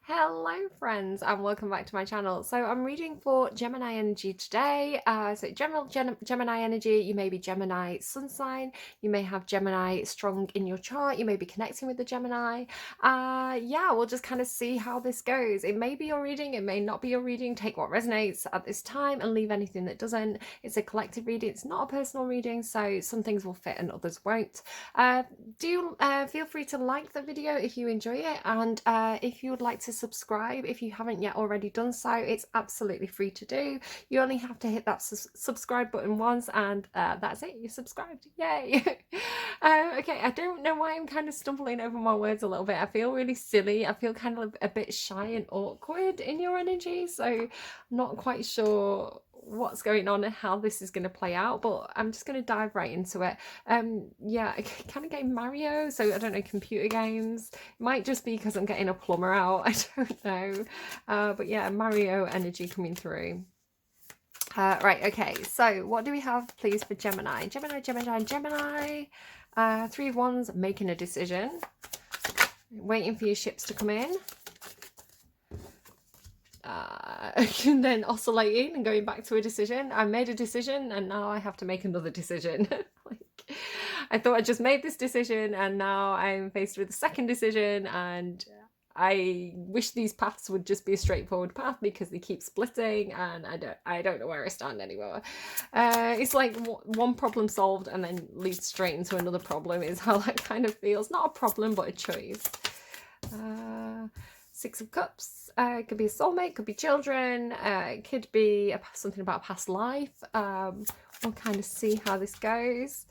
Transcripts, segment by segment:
Hello friends and welcome back to my channel. So I'm reading for Gemini energy today. Gemini energy, you may be Gemini sun sign, you may have Gemini strong in your chart, you may be connecting with the Gemini. Yeah, we'll just kind of see how this goes. It may be your reading, it may not be your reading. Take what resonates at this time and leave anything that doesn't. It's a collective reading, it's not a personal reading, so some things will fit and others won't. Feel free to like the video if you enjoy it, and if you would like to subscribe if you haven't yet already done so, it's absolutely free to do. You only have to hit that subscribe button once and that's it, you're subscribed. Yay. Okay, I don't know why I'm kind of stumbling over my words a little bit. I feel really silly, I feel kind of a bit shy and awkward in your energy, so I'm not quite sure what's going on and how this is going to play out, but I'm just going to dive right into it. Yeah, I kind of getting Mario, so I don't know, computer games. It might just be because I'm getting a plumber out, I don't know. But yeah, Mario energy coming through. Right, okay, so what do we have please for Gemini? Gemini. Three of Wands, making a decision. Waiting for your ships to come in. And then oscillating and going back to a decision. I made a decision and now I have to make another decision. Like, I thought I just made this decision and now I'm faced with a second decision, and I wish these paths would just be a straightforward path because they keep splitting and I don't know where I stand anymore. It's like one problem solved and then leads straight into another problem is how that kind of feels. Not a problem, but a choice. Six of Cups. It could be a soulmate, could be children, it could be something about a past life. We'll kind of see how this goes.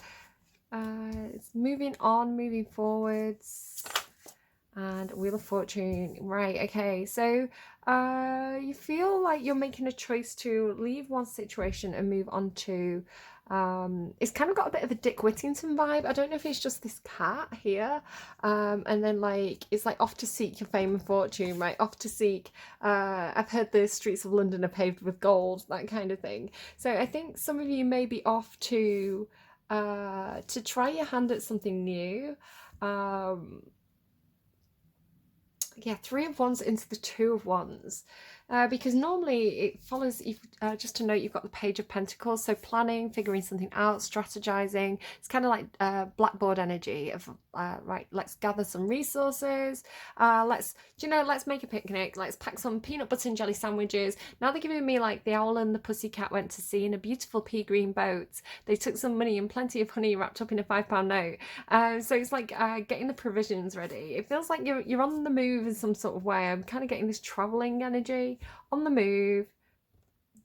It's moving on, moving forwards. And Wheel of Fortune. Right, okay, so you feel like you're making a choice to leave one situation and move on to it's kind of got a bit of a Dick Whittington vibe. I don't know if it's just this cat here, and then like it's like off to seek your fame and fortune, right? Off to seek I've heard the streets of London are paved with gold, that kind of thing. So I think some of you may be off to try your hand at something new. Yeah, Three of Wands into the Two of Wands, because normally it follows, just to note, you've got the Page of Pentacles, so planning, figuring something out, strategizing. It's kind of like blackboard energy of right, let's gather some resources, let's make a picnic, let's pack some peanut butter and jelly sandwiches. Now they're giving me like the owl and the pussycat went to sea in a beautiful pea green boat. They took some money and plenty of honey wrapped up in a £5 note. So it's like getting the provisions ready. It feels like you're on the move in some sort of way. I'm kind of getting this traveling energy, on the move.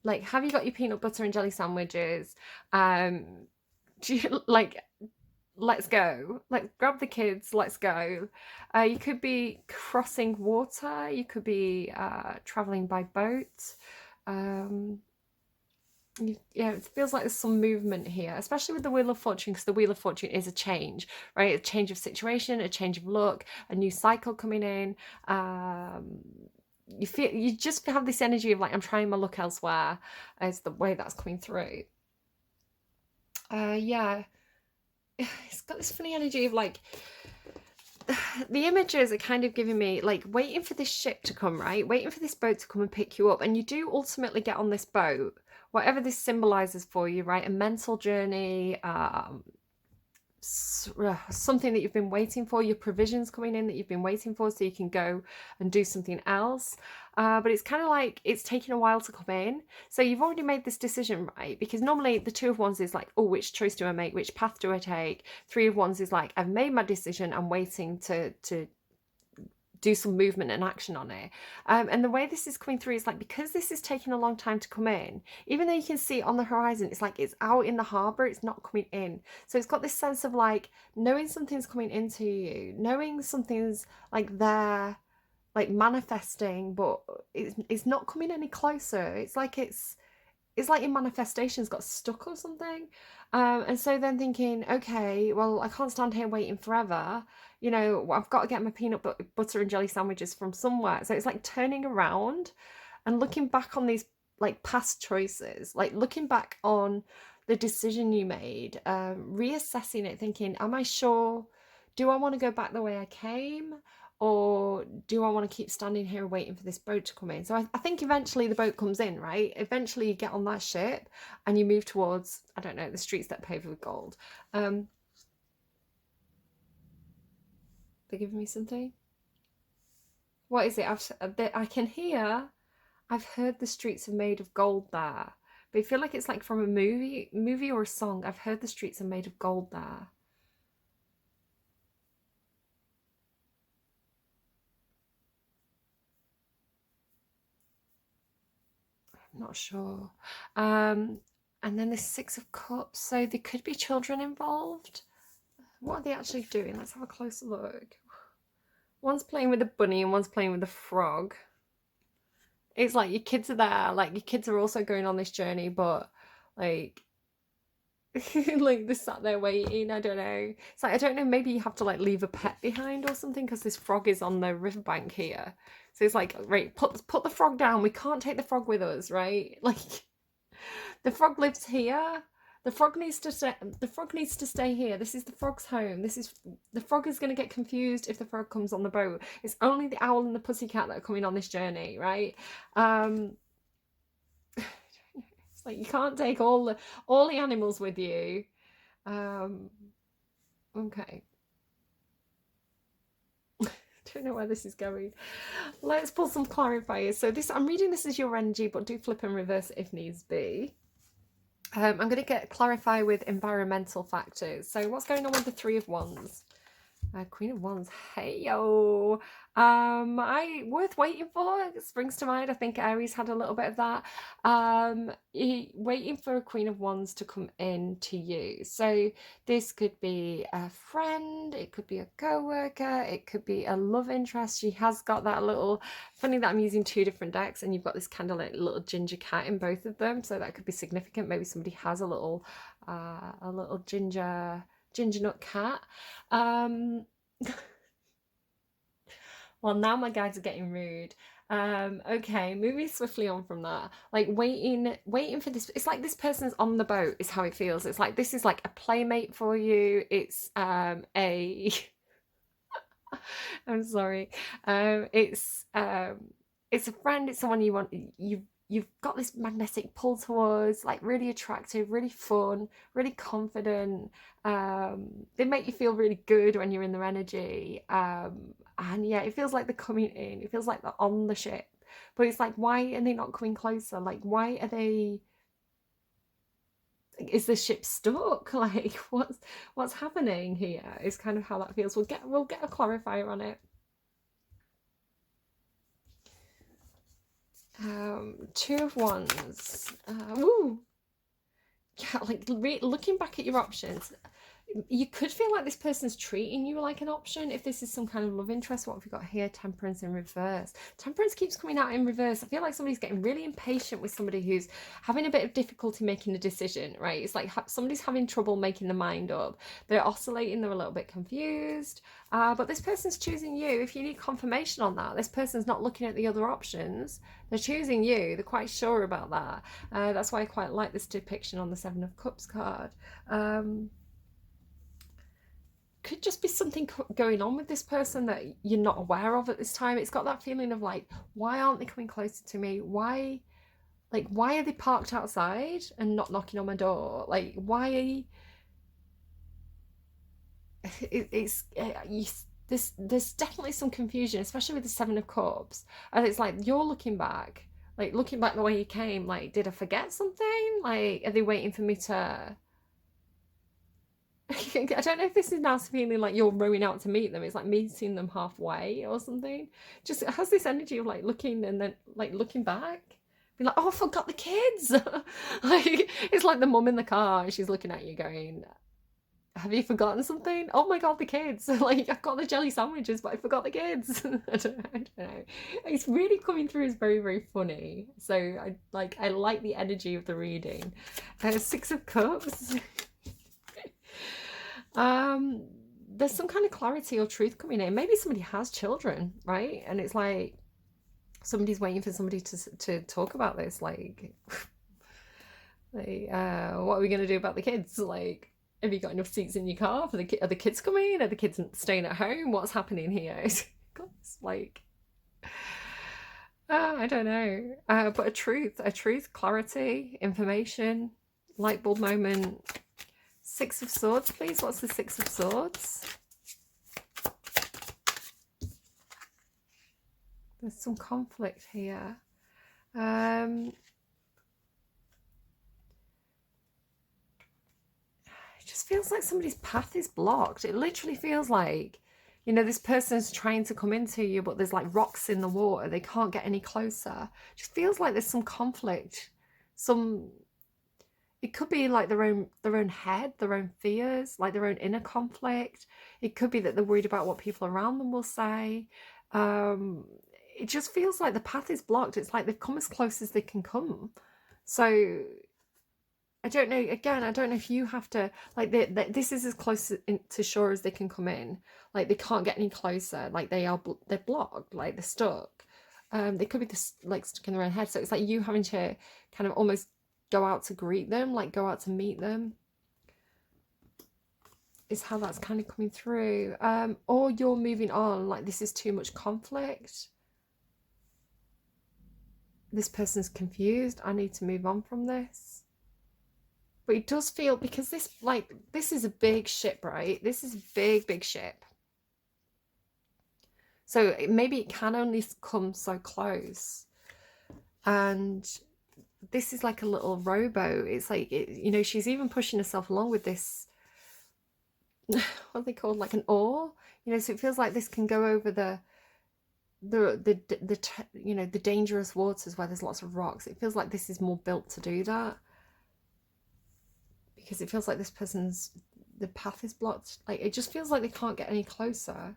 Like, have you got your peanut butter and jelly sandwiches? Do you, like, let's go, like, grab the kids, let's go. You could be crossing water, you could be traveling by boat. Yeah, it feels like there's some movement here, especially with the Wheel of Fortune, because the Wheel of Fortune is a change, right? A change of situation, a change of look, a new cycle coming in. You just have this energy of like, I'm trying my luck elsewhere, is the way that's coming through. Yeah, it's got this funny energy of like, the images are kind of giving me like waiting for this ship to come, right? Waiting for this boat to come and pick you up, and you do ultimately get on this boat, whatever this symbolizes for you, right? A mental journey, something that you've been waiting for, your provisions coming in that you've been waiting for so you can go and do something else. But it's kind of like it's taking a while to come in. So you've already made this decision, right? Because normally the Two of Wands is like, oh, which choice do I make? Which path do I take? Three of Wands is like, I've made my decision. I'm waiting to do some movement and action on it. And the way this is coming through is like, because this is taking a long time to come in, even though you can see it on the horizon, it's like it's out in the harbour, it's not coming in. So it's got this sense of like knowing something's coming into you, knowing something's like there, like manifesting, but it's not coming any closer. It's like your manifestation's got stuck or something. And so then thinking, okay, well, I can't stand here waiting forever. You know, I've got to get my peanut butter and jelly sandwiches from somewhere. So it's like turning around and looking back on these like past choices, like looking back on the decision you made, reassessing it, thinking, am I sure? Do I want to go back the way I came? or do I want to keep standing here waiting for this boat to come in? So I think eventually the boat comes in, right? Eventually you get on that ship and you move towards, I don't know, the streets that are paved with gold. They're giving me something. What is it? I can hear, I've heard the streets are made of gold there. But I feel like it's like from a movie or a song. I've heard the streets are made of gold there. I'm not sure. And then the Six of Cups. So there could be children involved. What are they actually doing? Let's have a closer look. One's playing with a bunny and one's playing with a frog. It's like your kids are there. Like your kids are also going on this journey, but like like they sat there waiting. I don't know. It's like, I don't know, maybe you have to like leave a pet behind or something because this frog is on the riverbank here. So it's like, right, put the frog down. We can't take the frog with us, right? Like the frog lives here. The frog needs to stay. The frog needs to stay here. This is the frog's home. The frog is going to get confused if the frog comes on the boat. It's only the owl and the pussycat that are coming on this journey, right? It's like you can't take all the animals with you. Okay. Don't know where this is going. Let's pull some clarifiers. So this, I'm reading this as your energy, but do flip and reverse if needs be. I'm going to get clarify with environmental factors. So what's going on with the Three of Wands? Queen of Wands, hey yo. Worth waiting for. It springs to mind. I think Aries had a little bit of that. Waiting for a Queen of Wands to come in to you. So this could be a friend, it could be a co-worker, it could be a love interest. She has got that little, funny that I'm using two different decks and you've got this kind of like little ginger cat in both of them. So that could be significant. Maybe somebody has a little ginger nut cat. Well, now my guides are getting rude. Okay, moving swiftly on from that. Like waiting for this. It's like this person's on the boat is how it feels. It's like this is like a playmate for you. It's I'm sorry. It's a friend. It's someone you want. You've got this magnetic pull towards, like really attractive, really fun, really confident. They make you feel really good when you're in their energy. And yeah, it feels like they're coming in. It feels like they're on the ship. But it's like, why are they not coming closer? Like, why are they... Is the ship stuck? Like, what's happening here? Is kind of how that feels. We'll get a clarifier on it. Two of Wands. Ooh. Yeah, like looking back at your options, you could feel like this person's treating you like an option if this is some kind of love interest. What have we got here? Temperance in reverse. Temperance keeps coming out in reverse. I feel like somebody's getting really impatient with somebody who's having a bit of difficulty making a decision, right? It's like somebody's having trouble making the mind up. They're oscillating, they're a little bit confused. But this person's choosing you. If you need confirmation on that, this person's not looking at the other options. They're choosing you. They're quite sure about that. That's why I quite like this depiction on the Seven of Cups card. Could just be something going on with this person that you're not aware of at this time. It's got that feeling of like, why aren't they coming closer to me? Why are they parked outside and not knocking on my door? Like, why? There's definitely some confusion, especially with the Seven of Cups. And it's like, you're looking back the way you came. Like, did I forget something? Like, are they waiting for me to... I don't know if this is now feeling like you're rowing out to meet them. It's like meeting them halfway or something. Just it has this energy of like looking and then like looking back. Be like, oh, I forgot the kids. Like it's like the mum in the car and she's looking at you going, have you forgotten something? Oh my god, the kids. Like I've got the jelly sandwiches, but I forgot the kids. I don't know. It's really coming through as very, very funny. So I like the energy of the reading. Six of Cups. There's some kind of clarity or truth coming in. Maybe somebody has children, right? And it's like somebody's waiting for somebody to talk about this. Like what are we going to do about the kids? Like, have you got enough seats in your car for are the kids coming? Are the kids staying at home? What's happening here? It's got It's like, I don't know. But a truth, clarity, information, light bulb moment. Six of Swords, please. What's the Six of Swords? There's some conflict here. It just feels like somebody's path is blocked. It literally feels like, you know, this person's trying to come into you, but there's like rocks in the water. They can't get any closer. It just feels like there's some conflict. It could be like their own head, their own fears, like their own inner conflict. It could be that they're worried about what people around them will say. It just feels like the path is blocked. It's like they've come as close as they can come. So I don't know. Again, I don't know if you have to, like, this is as close to shore as they can come in. Like, they can't get any closer. Like, they're blocked. Like, they're stuck. They could be just like stuck in their own head. So it's like you having to kind of almost go out to greet them, like go out to meet them, is how that's kind of coming through. Or you're moving on, like this is too much conflict. This person's confused. I need to move on from this. But it does feel, because this is a big ship, right? This is a big ship. So maybe it can only come so close. And this is like a little rowboat. It's like, you know, she's even pushing herself along with this, what are they called, like an oar, you know, so it feels like this can go over the you know, the dangerous waters where there's lots of rocks. It feels like this is more built to do that, because it feels like this person's, the path is blocked. Like, it just feels like they can't get any closer.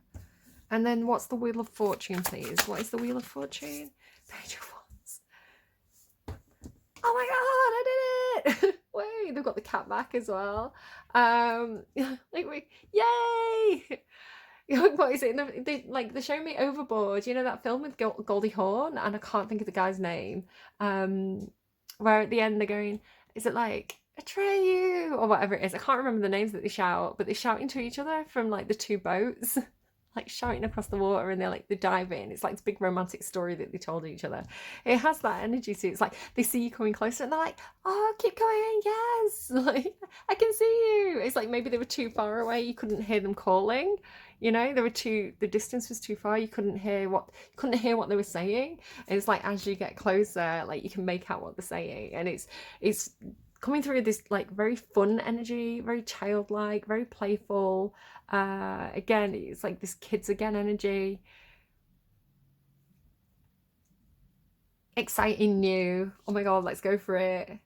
And then what's the Wheel of Fortune, please? What is the Wheel of Fortune? Page of Wands. Oh my god, I did it! Wait, they've got the cat back as well. Like, yay! What is it? They're showing me Overboard. You know that film with Goldie Hawn, and I can't think of the guy's name. Where at the end they're going, is it like Atreyu or whatever it is? I can't remember the names that they shout, but they shout into each other from like the two boats. Like shouting across the water, and they're diving. It's like this big romantic story that they told each other. It has that energy to it. It's like they see you coming closer and they're like, oh, keep going, yes, like I can see you. It's like maybe they were too far away, you couldn't hear them calling, you know, the distance was too far, you couldn't hear what they were saying. And it's like as you get closer, like you can make out what they're saying. And it's coming through this like very fun energy, very childlike, very playful. Again, it's like this kids again energy. Exciting, new. Oh my god, let's go for it.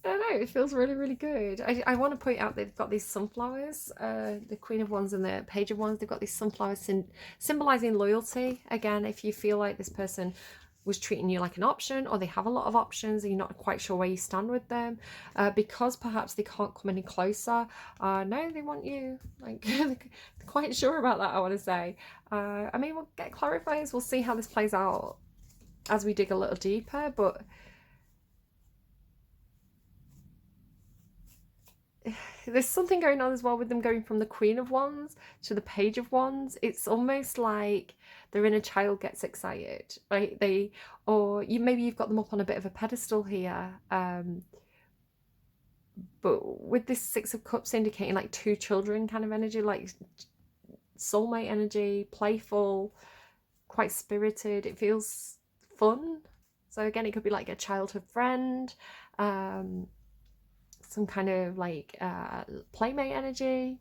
I don't know, it feels really good. I want to point out they've got these sunflowers, the Queen of Wands and the Page of Wands. They've got these sunflowers symbolizing loyalty. Again, if you feel like this person was treating you like an option, or they have a lot of options and you're not quite sure where you stand with them, because perhaps they can't come any closer. No, they want you. Like, they're quite sure about that, I want to say. I mean, we'll get clarifiers. We'll see how this plays out as we dig a little deeper, but there's something going on as well with them going from the Queen of Wands to the Page of Wands. It's almost like their inner child gets excited, right? Maybe you've got them up on a bit of a pedestal here. But with this Six of Cups indicating like two children kind of energy, like soulmate energy, playful, quite spirited. It feels fun. So again, it could be like a childhood friend, some kind of like playmate energy.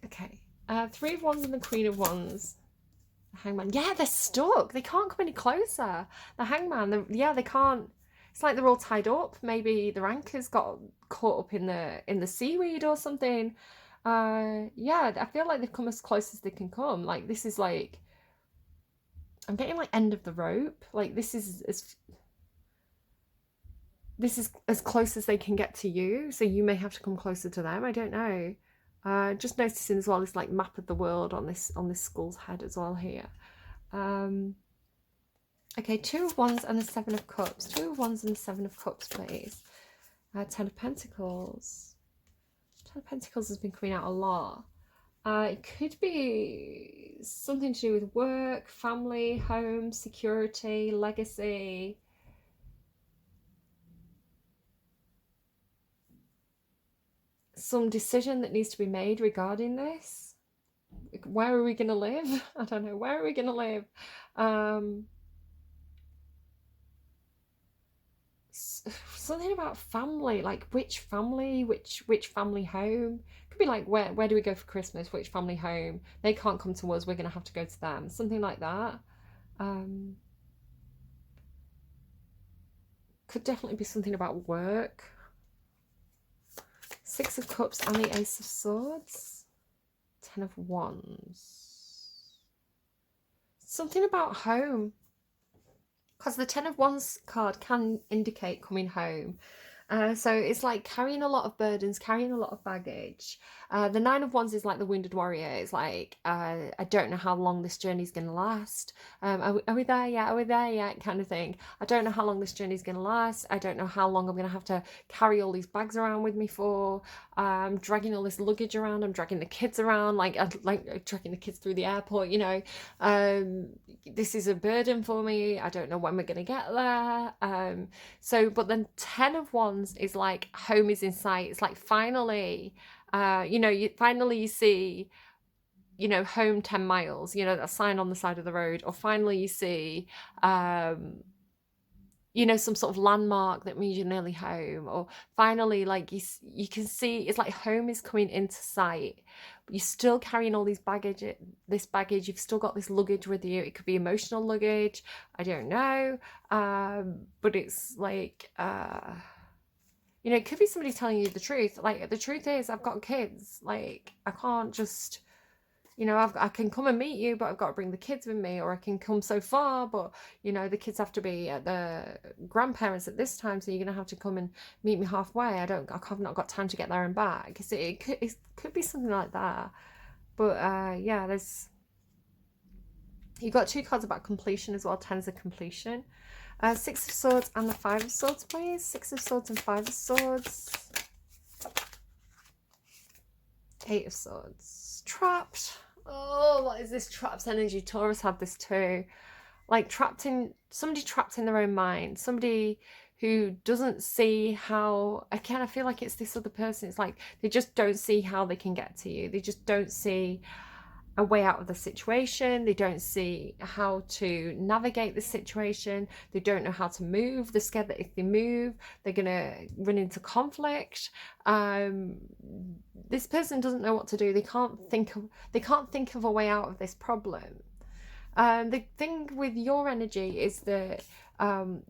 Okay, Three of Wands and the Queen of Wands. The Hangman. Yeah, they're stuck. They can't come any closer. The Hangman, they can't. It's like they're all tied up. Maybe their anchors got caught up in the seaweed or something. Yeah, I feel like they've come as close as they can come. Like, this is like, I'm getting like end of the rope. Like, this is as close as they can get to you, so you may have to come closer to them. I don't know. Just noticing as well this like map of the world on this skull's head as well here. Okay, Two of Wands and the Seven of Cups. Two of Wands and the Seven of Cups, please. Ten of Pentacles. Ten of Pentacles has been coming out a lot. It could be something to do with work, family, home, security, legacy. Some decision that needs to be made regarding this. Where are we going to live? I don't know. Where are we going to live? Something about family, like which family, which family home. Could be like where do we go for Christmas, which family home. They can't come to us, we're gonna have to go to them, something like that. Could definitely be something about work. Six of Cups and the Ace of Swords. Ten of Wands. Something about home, because the Ten of Wands card can indicate coming home. So it's like carrying a lot of burdens, carrying a lot of baggage. The Nine of Wands is like the wounded warrior. It's like, I don't know how long this journey's going to last. Are we there yet? Are we there yet? Kind of thing. I don't know how long this journey's going to last. I don't know how long I'm going to have to carry all these bags around with me for. I'm dragging all this luggage around. I'm dragging the kids around, like dragging the kids through the airport, you know. This is a burden for me. I don't know when we're going to get there. But then Ten of Wands is like home is in sight. It's like finally, you see, home 10 miles, that sign on the side of the road, or finally you see, some sort of landmark that means you're nearly home, or finally, like you can see, it's like home is coming into sight, but you're still carrying all this baggage. You've still got this luggage with you. It could be emotional luggage, I don't know, but it's like, it could be somebody telling you the truth. Like, the truth is, I've got kids. Like, I can't just, I can come and meet you, but I've got to bring the kids with me. Or I can come so far, but, the kids have to be at the grandparents at this time, so you're going to have to come and meet me halfway. I've not got time to get there and back. It could be something like that. But, yeah, you've got two cards about completion as well. Tens of completion. Six of Swords and the Five of Swords, please. Six of Swords and Five of Swords. Eight of Swords. Trapped. Oh, what is this trapped energy? Taurus had this too. Like somebody trapped in their own mind. Somebody who doesn't see how, again, I feel like it's this other person. It's like they just don't see how they can get to you. They just don't see a way out of the situation. They don't see how to navigate the situation. They don't know how to move. They're scared that if they move, they're gonna run into conflict. This person doesn't know what to do. They can't think of a way out of this problem. The thing with your energy is that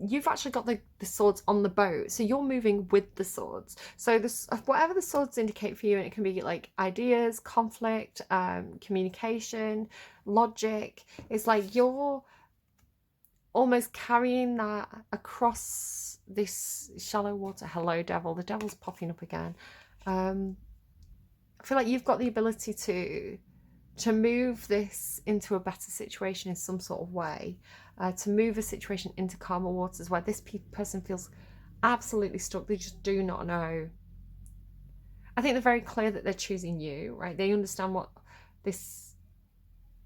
you've actually got the swords on the boat, so you're moving with the swords. So whatever the swords indicate for you, and it can be like ideas, conflict, communication, logic, it's like you're almost carrying that across this shallow water. Hello, devil. The devil's popping up again. I feel like you've got the ability to move this into a better situation in some sort of way, to move a situation into calmer waters where this person feels absolutely stuck. They just do not know. I think they're very clear that they're choosing you, right? They understand what this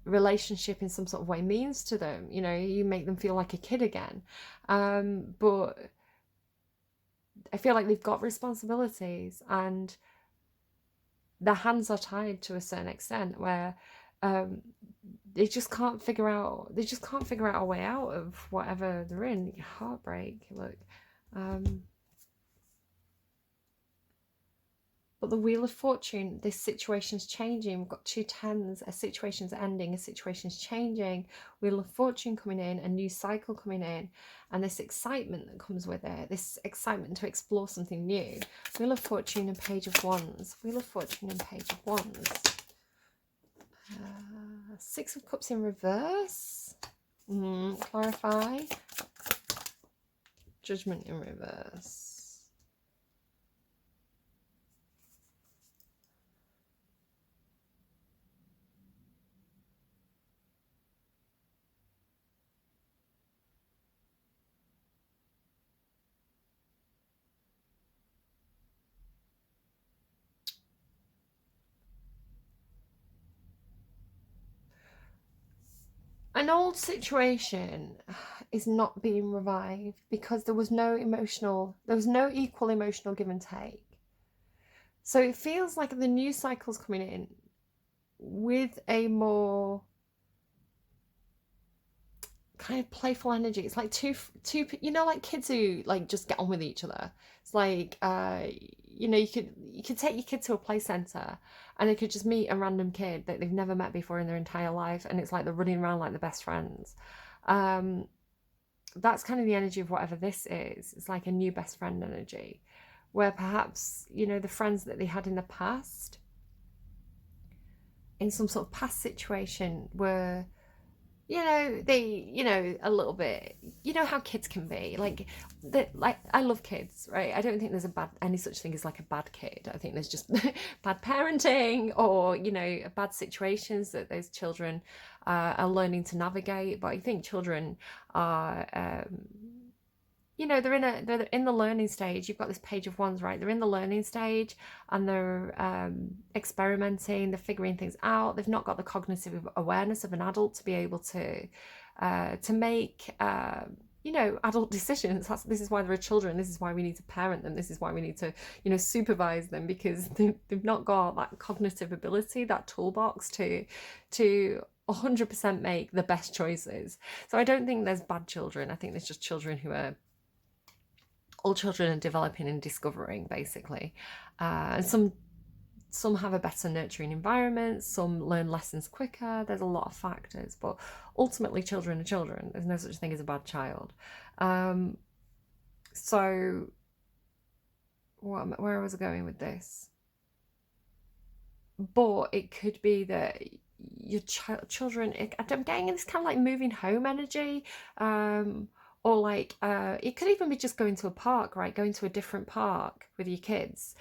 relationship in some sort of way means to them. You make them feel like a kid again. But I feel like they've got responsibilities, and their hands are tied to a certain extent, where they just can't figure out a way out of whatever they're in. Heartbreak, look. But the Wheel of Fortune, this situation's changing. We've got two tens. A situation's ending, a situation's changing. Wheel of Fortune coming in, a new cycle coming in, and this excitement that comes with it, this excitement to explore something new. Wheel of Fortune and Page of Wands. Wheel of Fortune and Page of Wands. Six of Cups in reverse. Clarify. Judgment in reverse. an old situation is not being revived because there was no equal emotional give and take. So it feels like the new cycle's coming in with a more kind of playful energy. It's like two, you know, like kids who like just get on with each other. It's like, you know, you could take your kid to a play center and they could just meet a random kid that they've never met before in their entire life, and it's like they're running around like the best friends. That's kind of the energy of whatever this is. It's like a new best friend energy, where perhaps, you know, the friends that they had in the past, in some sort of past situation, were, you know, they, you know, a little bit, you know how kids can be, like I love kids, right? I don't think there's any such thing as like a bad kid. I think there's just bad parenting, or, you know, bad situations that those children are learning to navigate. But I think children are, you know, they're in the learning stage. You've got this Page of Wands, right? They're in the learning stage and they're experimenting, they're figuring things out. They've not got the cognitive awareness of an adult to be able to make, you know, adult decisions. This is why there are children. This is why we need to parent them. This is why we need to, you know, supervise them, because they've not got that cognitive ability, that toolbox to 100% make the best choices. So I don't think there's bad children. I think there's just children who are, all children are developing and discovering, basically. And some have a better nurturing environment, some learn lessons quicker. There's a lot of factors, but ultimately children are children. There's no such thing as a bad child. So where was I going with this? But it could be that your children, I'm getting this kind of like moving home energy, or like it could even be just going to a park, right? Going to a different park with your kids,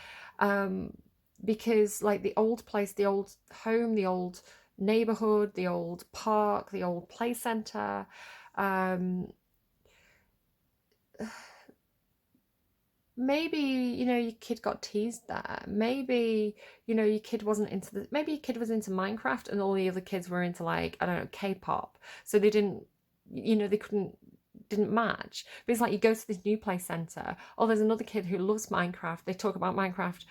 because like the old place, the old home, the old neighborhood, the old park, the old play center, maybe, you know, your kid got teased there. Maybe, you know, your kid wasn't into maybe your kid was into Minecraft and all the other kids were into, like, I don't know, K-pop. So they didn't, you know, they didn't match. But it's like you go to this new play center, oh, there's another kid who loves Minecraft. They talk about Minecraft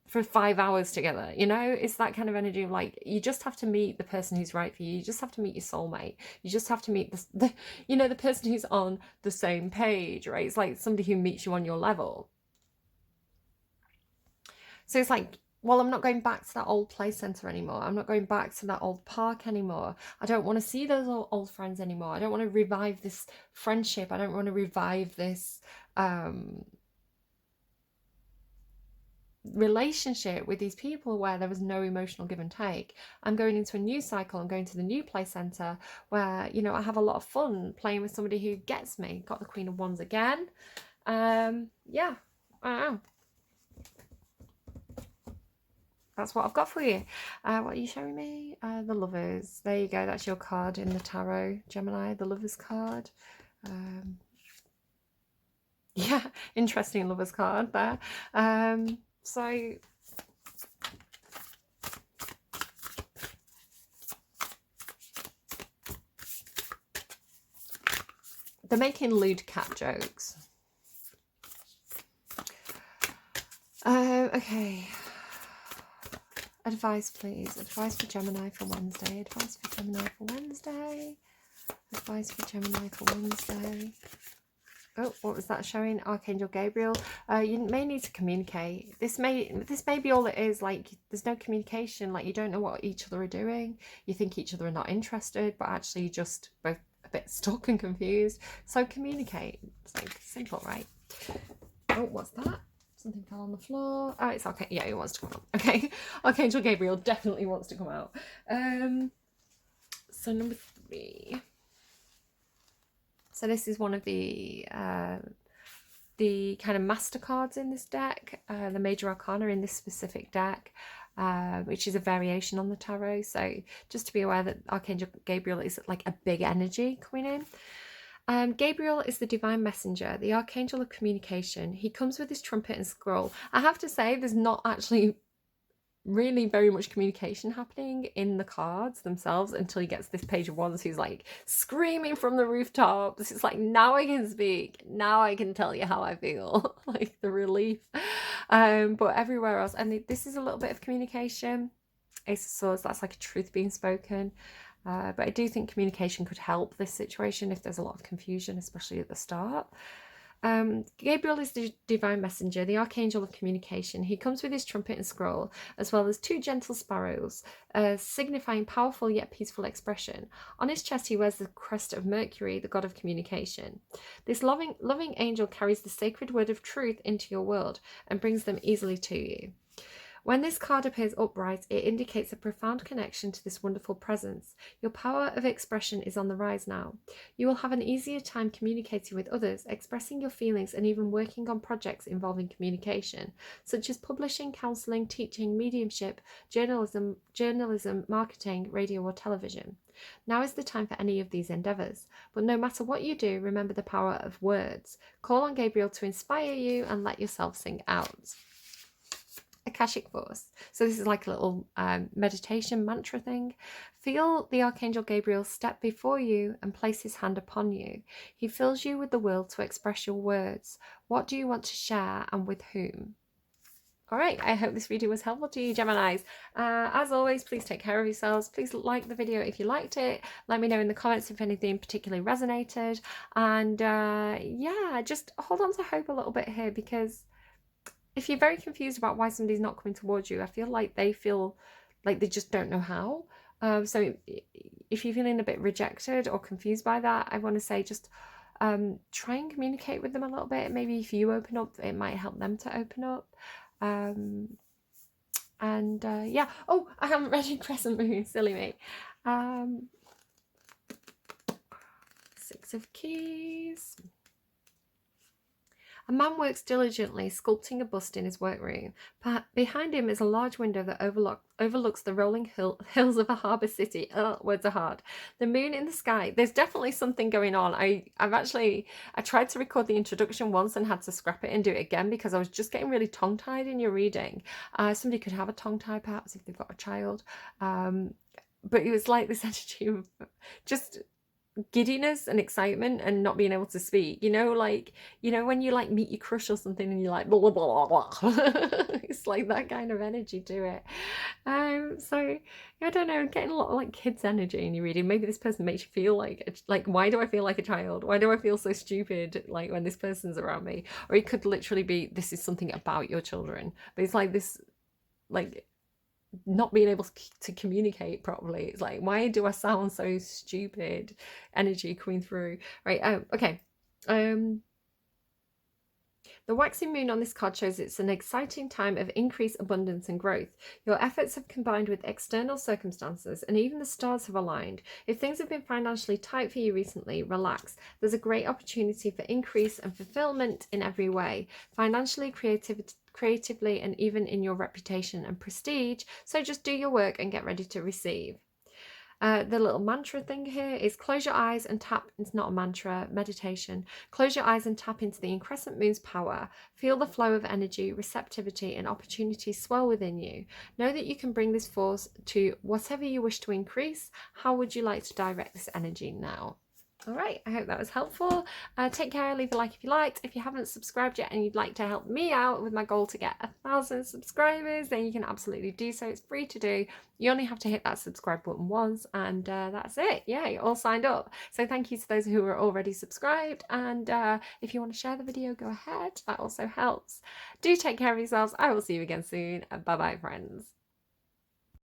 for 5 hours together, you know? It's that kind of energy of like, you just have to meet the person who's right for you. You just have to meet your soulmate. You just have to meet the you know, the person who's on the same page, right? It's like somebody who meets you on your level. So it's like, well, I'm not going back to that old play center anymore. I'm not going back to that old park anymore. I don't want to see those old friends anymore. I don't want to revive this friendship. I don't want to revive this relationship with these people where there was no emotional give and take. I'm going into a new cycle. I'm going to the new play center where, you know, I have a lot of fun playing with somebody who gets me. Got the Queen of Wands again. Yeah, I don't know. That's what I've got for you. What are you showing me? The Lovers. There you go. That's your card in the tarot, Gemini. The Lovers card. Yeah, interesting Lovers card there. So they're making lewd cat jokes. Okay. Advice, please. Advice for Gemini for Wednesday. Advice for Gemini for Wednesday. Advice for Gemini for Wednesday. Oh, what was that showing? Archangel Gabriel. You may need to communicate. This may be all it is. Like, there's no communication. Like, you don't know what each other are doing. You think each other are not interested, but actually you're just both a bit stuck and confused. So communicate. It's like simple, right? Oh, what's that? Something fell on the floor. Oh, it's okay. Yeah, it wants to come out. Okay. Archangel Gabriel definitely wants to come out. So number 3. So this is one of the kind of master cards in this deck, the major arcana in this specific deck, which is a variation on the tarot. So just to be aware that Archangel Gabriel is like a big energy coming in. Gabriel is the divine messenger, the archangel of communication. He comes with his trumpet and scroll. I have to say, there's not actually really very much communication happening in the cards themselves until he gets this Page of Wands who's like screaming from the rooftops. It's like, now I can speak, now I can tell you how I feel. Like the relief. But everywhere else, and this is a little bit of communication. Ace of Swords, that's like a truth being spoken. But I do think communication could help this situation if there's a lot of confusion, especially at the start. Gabriel is the divine messenger, the archangel of communication. He comes with his trumpet and scroll, as well as 2 gentle sparrows, signifying powerful yet peaceful expression. On his chest he wears the crest of Mercury, the god of communication. This loving angel carries the sacred word of truth into your world and brings them easily to you. When this card appears upright, it indicates a profound connection to this wonderful presence. Your power of expression is on the rise now. You will have an easier time communicating with others, expressing your feelings, and even working on projects involving communication, such as publishing, counselling, teaching, mediumship, journalism, marketing, radio, or television. Now is the time for any of these endeavours. But no matter what you do, remember the power of words. Call on Gabriel to inspire you and let yourself sing out. Akashic Force. So this is like a little meditation mantra thing. Feel the Archangel Gabriel step before you and place his hand upon you. He fills you with the will to express your words. What do you want to share and with whom? All right, I hope this video was helpful to you, Geminis. As always, please take care of yourselves. Please like the video if you liked it. Let me know in the comments if anything particularly resonated. And yeah, just hold on to hope a little bit here, because if you're very confused about why somebody's not coming towards you, I feel like they just don't know how. So if you're feeling a bit rejected or confused by that, I want to say just try and communicate with them a little bit. Maybe if you open up, it might help them to open up. Yeah. Oh, I haven't read in Crescent Moon. Silly me. 6 of Keys. A man works diligently, sculpting a bust in his workroom. Behind him is a large window that overlooks the rolling hills of a harbour city. Words are hard. The moon in the sky. There's definitely something going on. I tried to record the introduction once and had to scrap it and do it again because I was just getting really tongue-tied in your reading. Somebody could have a tongue-tie perhaps if they've got a child. But it was like this energy of just giddiness and excitement and not being able to speak, when you like meet your crush or something and you're like blah, blah, blah, blah. It's like that kind of energy to it. So I don't know, getting a lot of like kids energy in your reading. Maybe this person makes you feel like why do I feel like a child? Why do I feel so stupid like when this person's around me? Or it could literally be this is something about your children, but it's like this not being able to communicate properly. It's like, why do I sound so stupid? Energy coming through, right? Okay. The waxing moon on this card shows it's an exciting time of increased abundance and growth. Your efforts have combined with external circumstances, and even the stars have aligned. If things have been financially tight for you recently, relax. There's a great opportunity for increase and fulfillment in every way, financially, creatively, and even in your reputation and prestige. So just do your work and get ready to receive. The little mantra thing here is close your eyes and tap. It's not a mantra, meditation. Close your eyes and tap into the crescent moon's power. Feel the flow of energy, receptivity, and opportunity swell within you. Know that you can bring this force to whatever you wish to increase. How would you like to direct this energy now? All right, I hope that was helpful. Take care, leave a like if you liked. If you haven't subscribed yet and you'd like to help me out with my goal to get 1,000 subscribers, then you can absolutely do so. It's free to do. You only have to hit that subscribe button once, and that's it. Yeah, you're all signed up. So thank you to those who are already subscribed. And if you want to share the video, go ahead. That also helps. Do take care of yourselves. I will see you again soon. Bye-bye, friends.